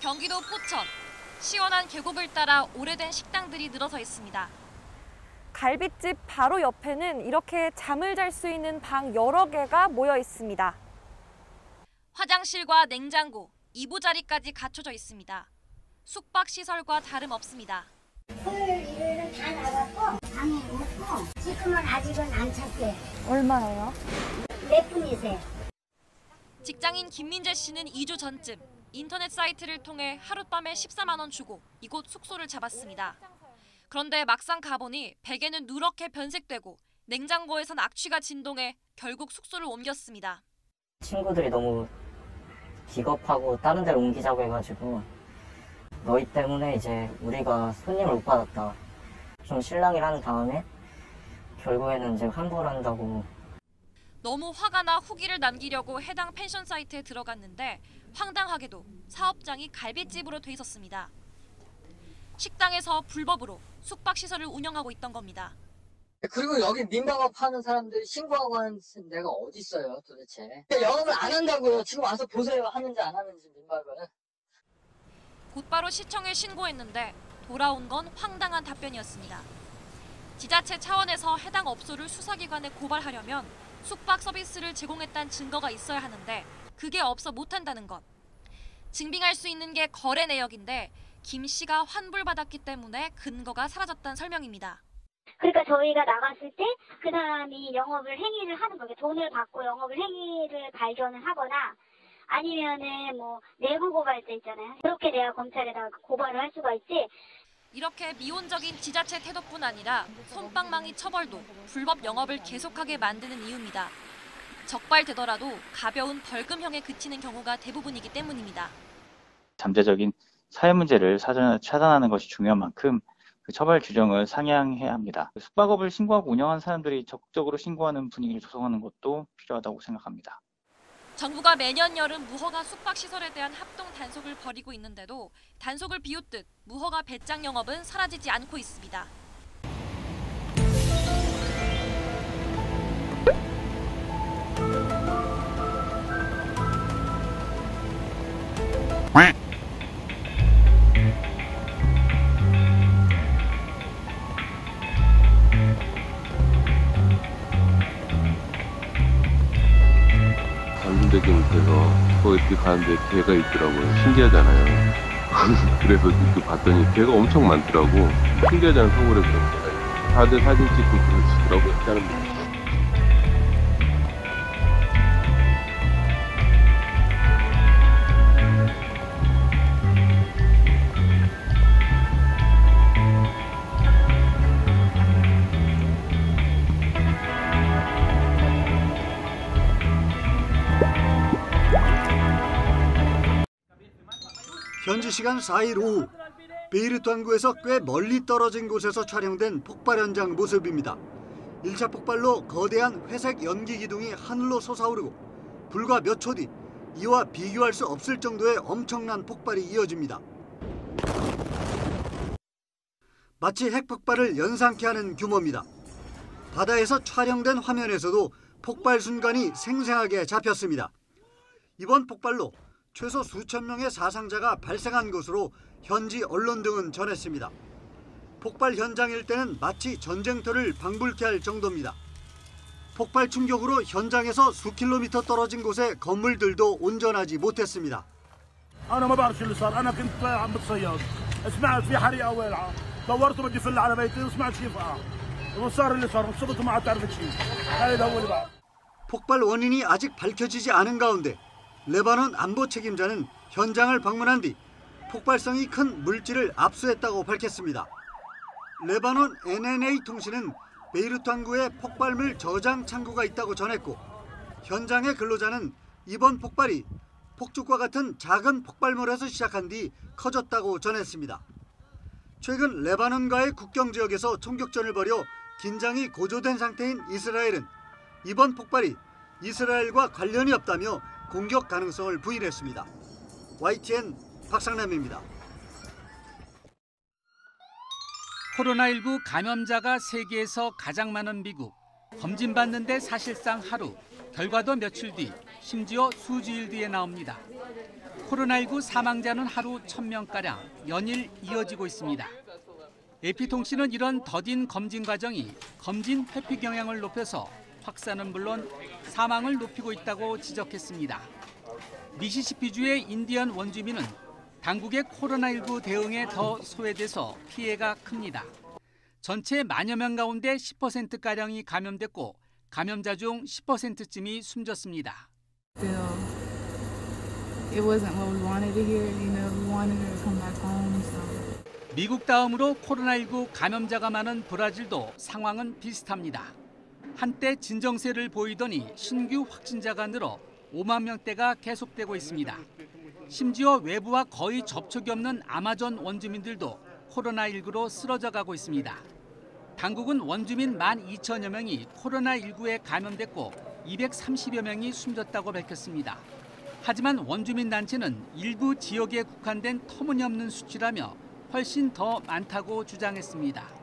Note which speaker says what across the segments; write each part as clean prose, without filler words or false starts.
Speaker 1: 경기도 포천. 시원한 계곡을 따라 오래된 식당들이 늘어서 있습니다.
Speaker 2: 갈빗집 바로 옆에는 이렇게 잠을 잘 수 있는 방 여러 개가 모여 있습니다.
Speaker 1: 화장실과 냉장고, 이부자리까지 갖춰져 있습니다. 숙박시설과 다름없습니다.
Speaker 3: 토요일, 일요일은 다 나갔고 방에 있고 지금은 아직은 안 찼대요.
Speaker 2: 얼마예요?
Speaker 3: 몇 분이세요?
Speaker 1: 직장인 김민재 씨는 2주 전쯤 인터넷 사이트를 통해 하룻밤에 14만 원 주고 이곳 숙소를 잡았습니다. 그런데 막상 가보니 베개는 누렇게 변색되고 냉장고에선 악취가 진동해 결국 숙소를 옮겼습니다.
Speaker 4: 친구들이 너무 기겁하고 다른 데로 옮기자고 해가지고 너희 때문에 이제 우리가 손님을 못 받았다. 좀 실랑이를 한 다음에 결국에는 이제 환불한다고.
Speaker 1: 너무 화가 나 후기를 남기려고 해당 펜션 사이트에 들어갔는데 황당하게도 사업장이 갈빗집으로 돼 있었습니다. 식당에서 불법으로 숙박시설을 운영하고 있던 겁니다.
Speaker 5: 그리고 여기 민박업 하는 사람들이 신고하고 하는 데가 어디 있어요 도대체. 영업을 안 한다고요. 지금 와서 보세요. 하는지 안 하는지 민박을.
Speaker 1: 곧바로 시청에 신고했는데 돌아온 건 황당한 답변이었습니다. 지자체 차원에서 해당 업소를 수사기관에 고발하려면 숙박 서비스를 제공했다는 증거가 있어야 하는데 그게 없어 못한다는 것. 증빙할 수 있는 게 거래 내역인데 김 씨가 환불받았기 때문에 근거가 사라졌다는 설명입니다.
Speaker 3: 그러니까 저희가 나갔을 때 그 사람이 영업을 행위를 하는 거예요. 돈을 받고 영업을 행위를 발견을 하거나 아니면은 뭐 내부 고발자 있잖아요. 그렇게 내가 검찰에다가 고발을 할 수가 있지.
Speaker 1: 이렇게 미온적인 지자체 태도뿐 아니라 솜방망이 처벌도 불법 영업을 계속하게 만드는 이유입니다. 적발되더라도 가벼운 벌금형에 그치는 경우가 대부분이기 때문입니다.
Speaker 6: 잠재적인 사회 문제를 차단하는 것이 중요한 만큼 그 처벌 규정을 상향해야 합니다. 숙박업을 신고하고 운영하는 사람들이 적극적으로 신고하는 분위기를 조성하는 것도 필요하다고 생각합니다.
Speaker 1: 정부가 매년 여름 무허가 숙박시설에 대한 합동 단속을 벌이고 있는데도 단속을 비웃듯 무허가 배짱 영업은 사라지지 않고 있습니다.
Speaker 7: 관문대교에서 거기 이렇게 가는데 개가 있더라고요. 신기하잖아요. 그래서 이렇게 봤더니 개가 엄청 많더라고. 신기하잖아요. 서울에 그런 개가. 다들 사진 찍고 그러시더라고요. 사람들이.
Speaker 8: 현지 시간 4일 오후 베이루트 항구에서 꽤 멀리 떨어진 곳에서 촬영된 폭발 현장 모습입니다. 1차 폭발로 거대한 회색 연기 기둥이 하늘로 솟아오르고 불과 몇 초 뒤 이와 비교할 수 없을 정도의 엄청난 폭발이 이어집니다. 마치 핵폭발을 연상케 하는 규모입니다. 바다에서 촬영된 화면에서도 폭발 순간이 생생하게 잡혔습니다. 이번 폭발로 최소 수천 명의 사상자가 발생한 것으로 현지 언론 등은 전했습니다. 폭발 현장 일대는 마치 전쟁터를 방불케 할 정도입니다. 폭발 충격으로 현장에서 수 킬로미터 떨어진 곳의 건물들도 온전하지 못했습니다.
Speaker 9: أنا ما بعرف شو اللي صار، أنا كنت عم بتصيد، سمعت في حريقة ولعة، دورت بدي فل على بيتي وسمعت شيء فقع، وصار اللي صار، وصلت وما عاد عرفت شيء، هذا هو اللي بعرف.
Speaker 8: 폭발 원인이 아직 밝혀지지 않은 가운데 레바논 안보 책임자는 현장을 방문한 뒤 폭발성이 큰 물질을 압수했다고 밝혔습니다. 레바논 NNA 통신은 베이루트 항구에 폭발물 저장 창고가 있다고 전했고 현장의 근로자는 이번 폭발이 폭죽과 같은 작은 폭발물에서 시작한 뒤 커졌다고 전했습니다. 최근 레바논과의 국경 지역에서 총격전을 벌여 긴장이 고조된 상태인 이스라엘은 이번 폭발이 이스라엘과 관련이 없다며 공격 가능성을 부인했습니다. YTN 박상남입니다.
Speaker 10: 코로나19 감염자가 세계에서 가장 많은 미국. 검진받는데 사실상 하루. 결과도 며칠 뒤, 심지어 수주일 뒤에 나옵니다. 코로나19 사망자는 하루 1000명가량 연일 이어지고 있습니다. AP통신은 이런 더딘 검진 과정이 검진 회피 경향을 높여서 확산은 물론 사망을 높이고 있다고 지적했습니다. 미시시피주의 인디언 원주민은 당국의 코로나19 대응에 더 소외돼서 피해가 큽니다. 전체 만여 명 가운데 10%가량이 감염됐고 감염자 중 10%쯤이 숨졌습니다. 미국 다음으로 코로나19 감염자가 많은 브라질도 상황은 비슷합니다. 한때 진정세를 보이더니 신규 확진자가 늘어 5만 명대가 계속되고 있습니다. 심지어 외부와 거의 접촉이 없는 아마존 원주민들도 코로나19로 쓰러져 가고 있습니다. 당국은 원주민 12,000여 명이 코로나19에 감염됐고 230여 명이 숨졌다고 밝혔습니다. 하지만 원주민 단체는 일부 지역에 국한된 터무니없는 수치라며 훨씬 더 많다고 주장했습니다.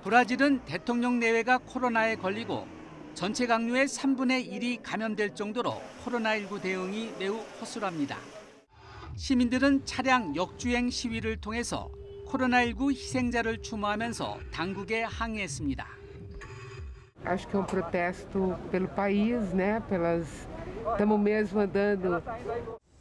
Speaker 10: 브라질은 대통령 내외가 코로나에 걸리고 전체 강류의 3분의 1이 감염될 정도로 코로나19 대응이 매우 허술합니다. 시민들은 차량 역주행 시위를 통해서 코로나19 희생자를 추모하면서 당국에 항의했습니다.
Speaker 11: Acho que é protesto pelo país, né? Estamos mesmo andando.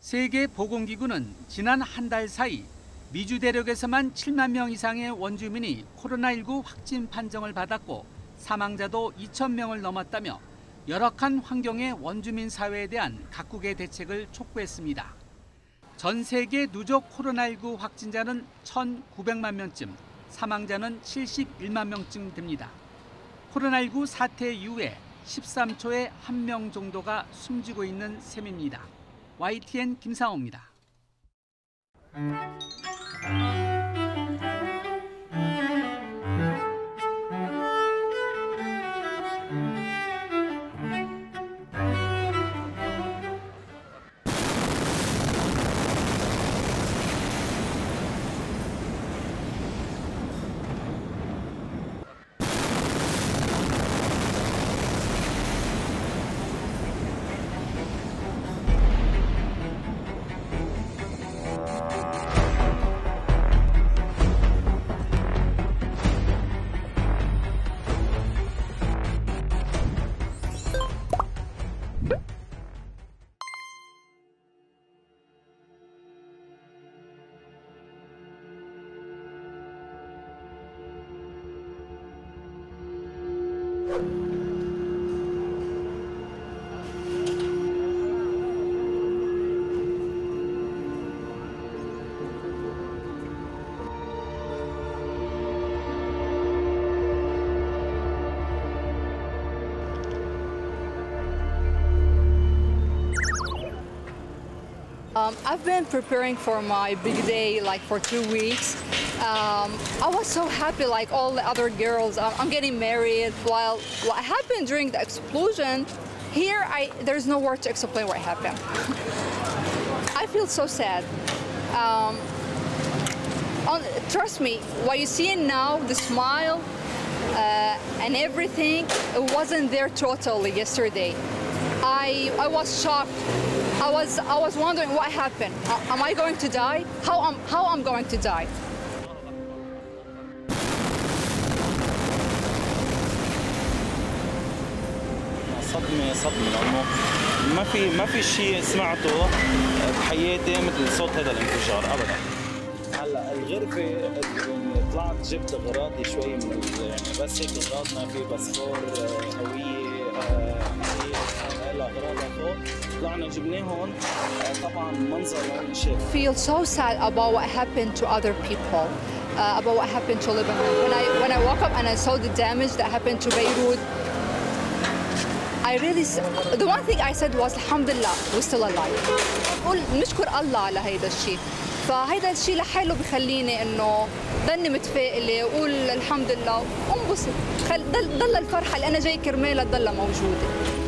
Speaker 10: 세계 보건기구는 지난 한 달 사이 미주 대륙에서만 7만 명 이상의 원주민이 코로나19 확진 판정을 받았고 사망자도 2,000명을 넘었다며 열악한 환경의 원주민 사회에 대한 각국의 대책을 촉구했습니다. 전 세계 누적 코로나19 확진자는 1,900만 명쯤, 사망자는 71만 명쯤 됩니다. 코로나19 사태 이후에 13초에 1명 정도가 숨지고 있는 셈입니다. YTN 김상호입니다.
Speaker 12: I've been preparing for my big day like for 2 weeks. I was so happy like all the other girls. I'm getting married. While what happened during the explosion, here there's no word to explain what happened. I feel so sad. Trust me, what you see now, the smile and everything, it wasn't there totally yesterday. I was shocked. I was wondering what happened. Am I going to die? How I'm going to die?
Speaker 13: صدمة لأنه ما في شيء سمعته بحياتي مثل صوت هذا الانفجار أبدا. هلا الغرفة طلعت جبت أغراضي شوي من يعني بس هيك أغراضنا في باسبور هوية هلا أغراضها فوق طلعنا جبناهم طبعا منظر هون شيء.
Speaker 12: Feel so sad about what happened to other people, about what happened to Lebanon. When I woke up and I saw the damage that happened to Beirut, the one thing I said was Alhamdulillah, we're still alive. نشكر الله على هيدا الشيء. فهيدا الشيء لحاله بخليني انه ضلني متفائله واقول الحمد لله وانبسط. ضل الفرحه اللي انا جاي كرمالها تضلها موجوده.